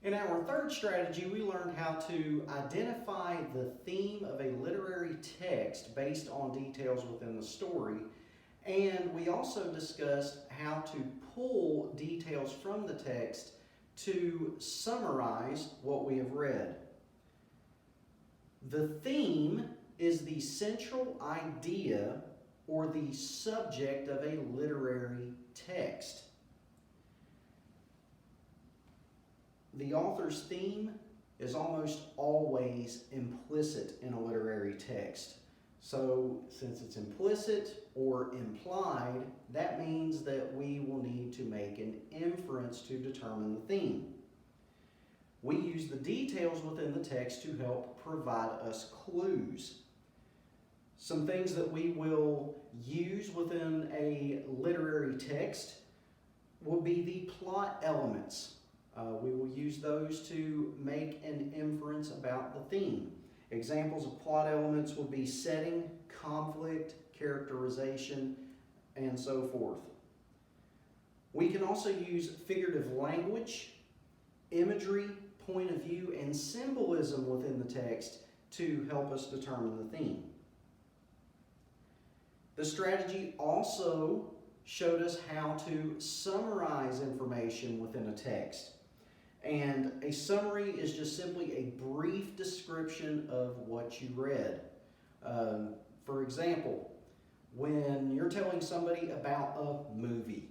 In our third strategy, we learned how to identify the theme of a literary text based on details within the story, and we also discussed how to pull details from the text to summarize what we have read. The theme is the central idea or the subject of a literary text. The author's theme is almost always implicit in a literary text. So, since it's implicit or implied, that means that we will need to make an inference to determine the theme. We use the details within the text to help provide us clues. Some things that we will use within a literary text will be the plot elements. We will use those to make an inference about the theme. Examples of plot elements would be setting, conflict, characterization, and so forth. We can also use figurative language, imagery, point of view, and symbolism within the text to help us determine the theme. The strategy also showed us how to summarize information within a text. And a summary is just simply a brief description of what you read. For example, when you're telling somebody about a movie,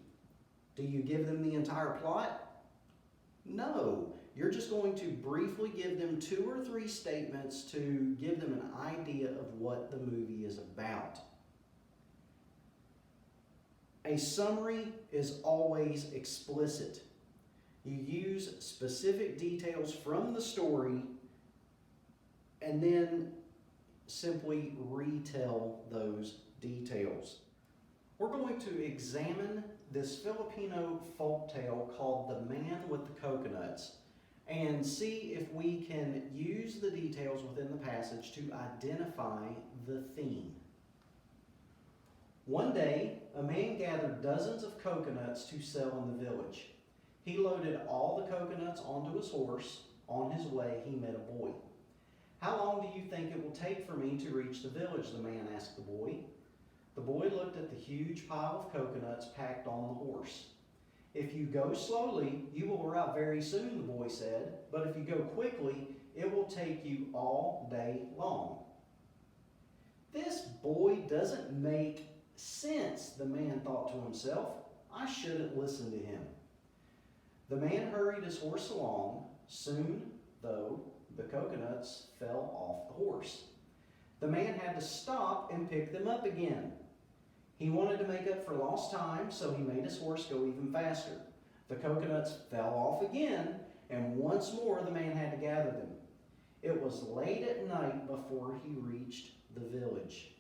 do you give them the entire plot? No. You're just going to briefly give them 2 or 3 statements to give them an idea of what the movie is about. A summary is always explicit. You use specific details from the story and then simply retell those details. We're going to examine this Filipino folktale called The Man with the Coconuts and see if we can use the details within the passage to identify the theme. One day, a man gathered dozens of coconuts to sell in the village. He loaded all the coconuts onto his horse. On his way, he met a boy. "How long do you think it will take for me to reach the village?" the man asked the boy. The boy looked at the huge pile of coconuts packed on the horse. "If you go slowly, you will arrive very soon," the boy said. "But if you go quickly, it will take you all day long." "This boy doesn't make sense," the man thought to himself. "I shouldn't listen to him." The man hurried his horse along. Soon, though, the coconuts fell off the horse. The man had to stop and pick them up again. He wanted to make up for lost time, so he made his horse go even faster. The coconuts fell off again, and once more the man had to gather them. It was late at night before he reached the village.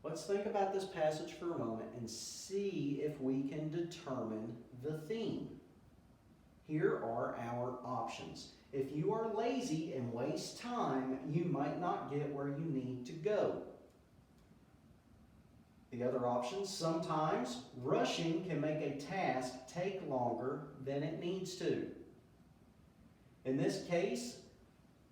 Let's think about this passage for a moment and see if we can determine the theme. Here are our options. If you are lazy and waste time, you might not get where you need to go. The other options: sometimes rushing can make a task take longer than it needs to. In this case,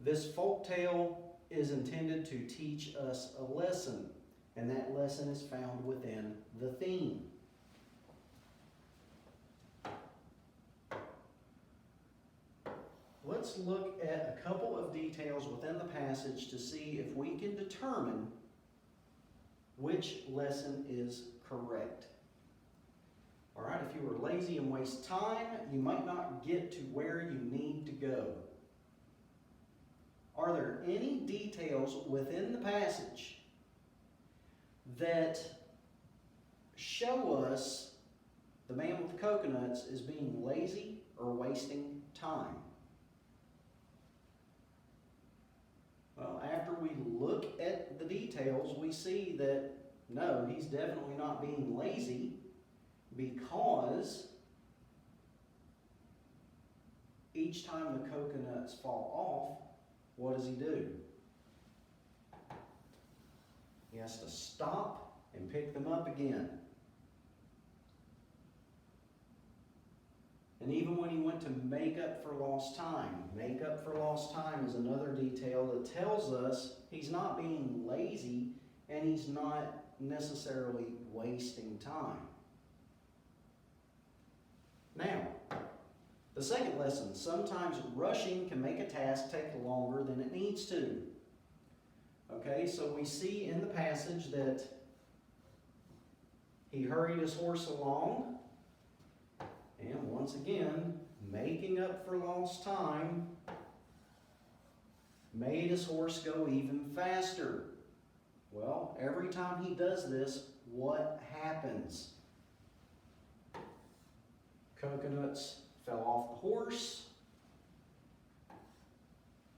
this folktale is intended to teach us a lesson. And that lesson is found within the theme. Let's look at a couple of details within the passage to see if we can determine which lesson is correct. All right, if you are lazy and waste time, you might not get to where you need to go. Are there any details within the passage that show us the man with the coconuts is being lazy or wasting time? Well, after we look at the details, we see that no, he's definitely not being lazy, because each time the coconuts fall off, what does he do? He has to stop and pick them up again. And even when he went to make up for lost time is another detail that tells us he's not being lazy and he's not necessarily wasting time. Now, the second lesson, sometimes rushing can make a task take longer than it needs to. Okay, so we see in the passage that he hurried his horse along, and once again, making up for lost time, made his horse go even faster. Well, every time he does this, what happens? Coconuts fell off the horse.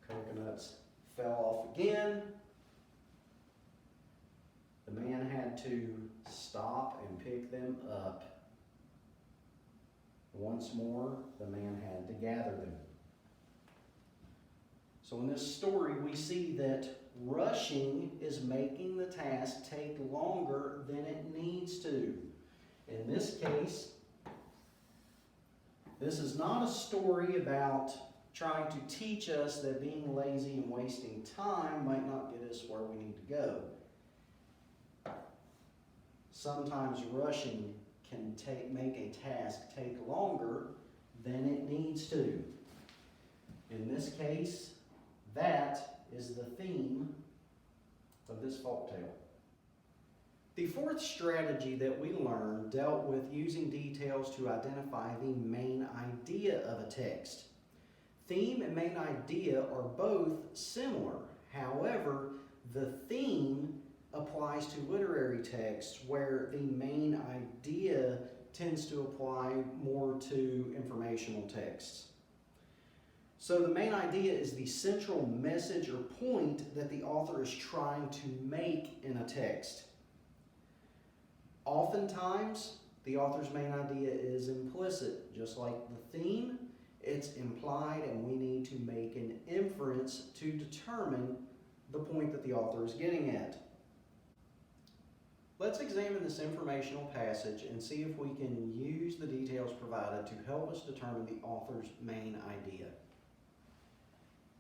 Coconuts fell off again. The man had to stop and pick them up. Once more, the man had to gather them. So in this story, we see that rushing is making the task take longer than it needs to. In this case, this is not a story about trying to teach us that being lazy and wasting time might not get us where we need to go. Sometimes rushing can make a task take longer than it needs to. In this case, that is the theme of this folktale. The fourth strategy that we learned dealt with using details to identify the main idea of a text. Theme and main idea are both similar. However, the theme applies to literary texts where the main idea tends to apply more to informational texts. So the main idea is the central message or point that the author is trying to make in a text. Oftentimes, the author's main idea is implicit. Just like the theme, it's implied, and we need to make an inference to determine the point that the author is getting at. Let's examine this informational passage and see if we can use the details provided to help us determine the author's main idea.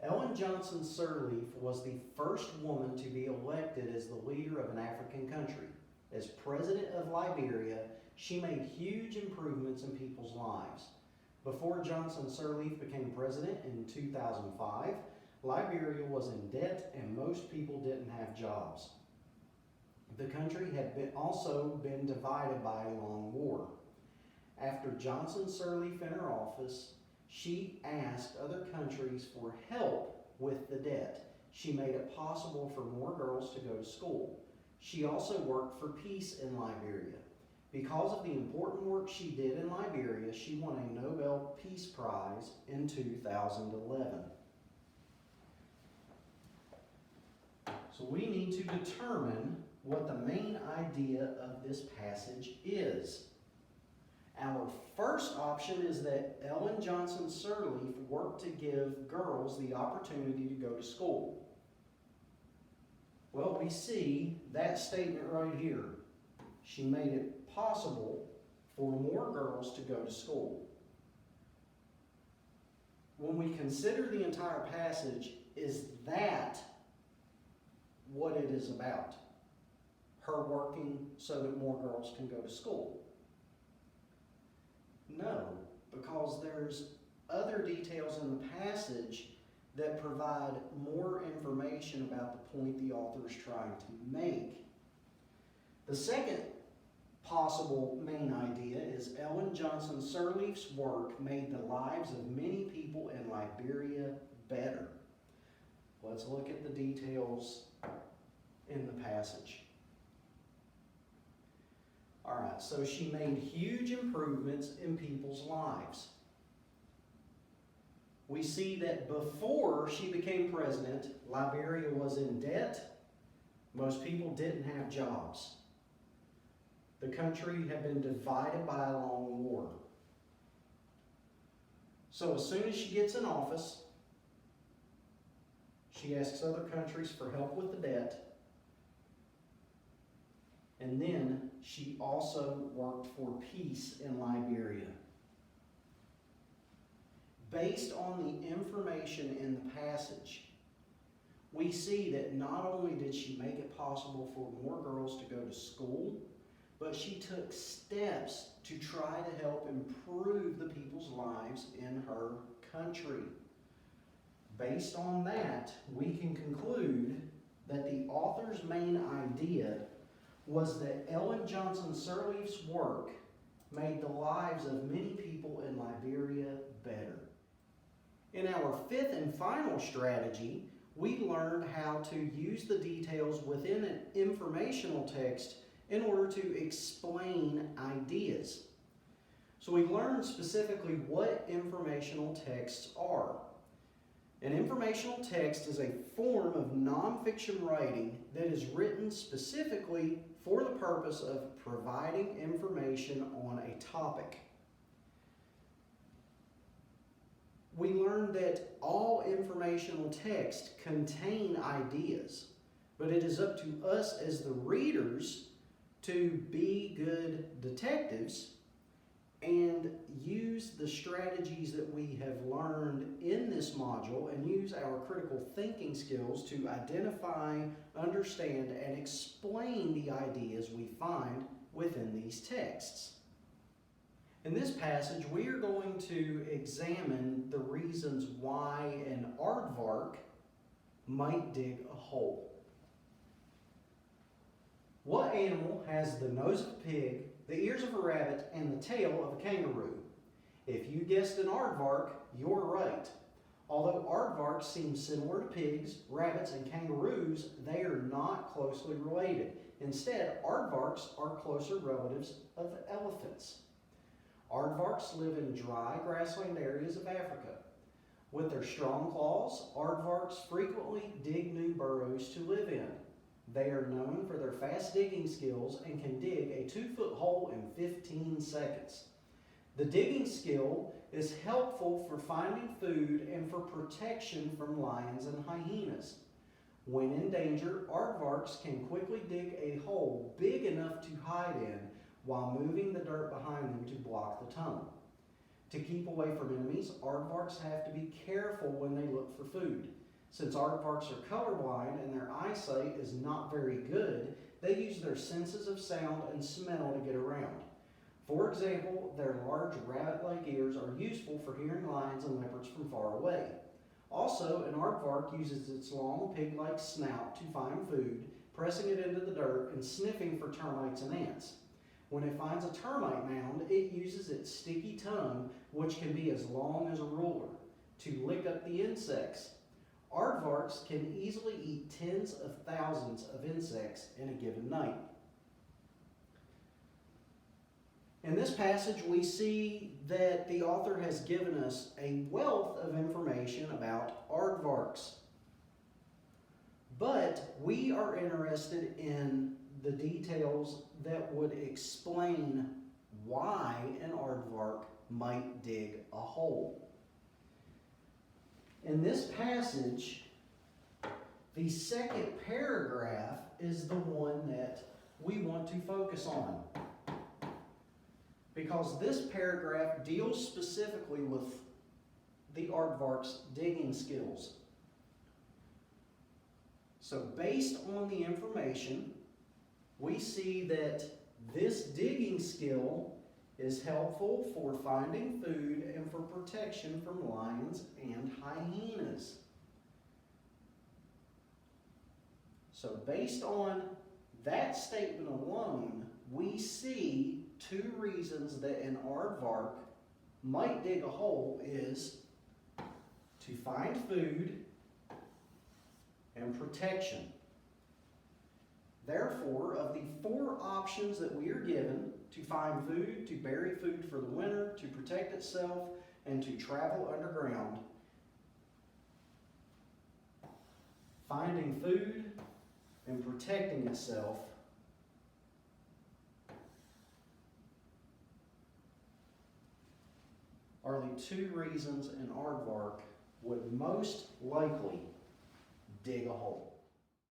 Ellen Johnson Sirleaf was the first woman to be elected as the leader of an African country. As president of Liberia, she made huge improvements in people's lives. Before Johnson Sirleaf became president in 2005, Liberia was in debt and most people didn't have jobs. The country had also been divided by a long war. After Johnson Sirleaf entered office, she asked other countries for help with the debt. She made it possible for more girls to go to school. She also worked for peace in Liberia. Because of the important work she did in Liberia, she won a Nobel Peace Prize in 2011. So we need to determine what the main idea of this passage is. Our first option is that Ellen Johnson Sirleaf worked to give girls the opportunity to go to school. Well, we see that statement right here. She made it possible for more girls to go to school. When we consider the entire passage, is that what it is about? Her working so that more girls can go to school? No, because there's other details in the passage that provide more information about the point the author is trying to make. The second possible main idea is Ellen Johnson Sirleaf's work made the lives of many people in Liberia better. Let's look at the details in the passage. All right, so she made huge improvements in people's lives. We see that before she became president, Liberia was in debt. Most people didn't have jobs. The country had been divided by a long war. So as soon as she gets in office, she asks other countries for help with the debt. And then she also worked for peace in Liberia. based on the information in the passage, we see that not only did she make it possible for more girls to go to school, but she took steps to try to help improve the people's lives in her country. Based on that, we can conclude that the author's main idea was that Ellen Johnson Sirleaf's work made the lives of many people in Liberia better. In our fifth and final strategy, we learned how to use the details within an informational text in order to explain ideas. So we learned specifically what informational texts are. An informational text is a form of nonfiction writing that is written specifically for the purpose of providing information on a topic. We learned that all informational texts contain ideas, but it is up to us as the readers to be good detectives and use the strategies that we have learned in this module and use our critical thinking skills to identify, understand, and explain the ideas we find within these texts. In this passage, we are going to examine the reasons why an aardvark might dig a hole. What animal has the nose of a pig, the ears of a rabbit, and the tail of a kangaroo? If you guessed an aardvark, you're right. Although aardvarks seem similar to pigs, rabbits, and kangaroos, they are not closely related. Instead, aardvarks are closer relatives of elephants. Aardvarks live in dry grassland areas of Africa. With their strong claws, aardvarks frequently dig new burrows to live in. They are known for their fast digging skills and can dig a 2-foot hole in 15 seconds. The digging skill is helpful for finding food and for protection from lions and hyenas. When in danger, aardvarks can quickly dig a hole big enough to hide in while moving the dirt behind them to block the tunnel. To keep away from enemies, aardvarks have to be careful when they look for food. Since aardvarks are colorblind and their eyesight is not very good, they use their senses of sound and smell to get around. For example, their large rabbit-like ears are useful for hearing lions and leopards from far away. Also, an aardvark uses its long pig-like snout to find food, pressing it into the dirt and sniffing for termites and ants. When it finds a termite mound, it uses its sticky tongue, which can be as long as a ruler, to lick up the insects. Aardvarks can easily eat tens of thousands of insects in a given night. In this passage, we see that the author has given us a wealth of information about aardvarks. But we are interested in the details that would explain why an aardvark might dig a hole. In this passage, the second paragraph is the one that we want to focus on, because this paragraph deals specifically with the aardvark's digging skills. So based on the information, we see that this digging skill is helpful for finding food and for protection from lions and hyenas. So based on that statement alone, we see two reasons that an aardvark might dig a hole is to find food and protection. Therefore, of the 4 options that we are given to find food, to bury food for the winter, to protect itself, and to travel underground, finding food and protecting itself are the 2 reasons an aardvark would most likely dig a hole.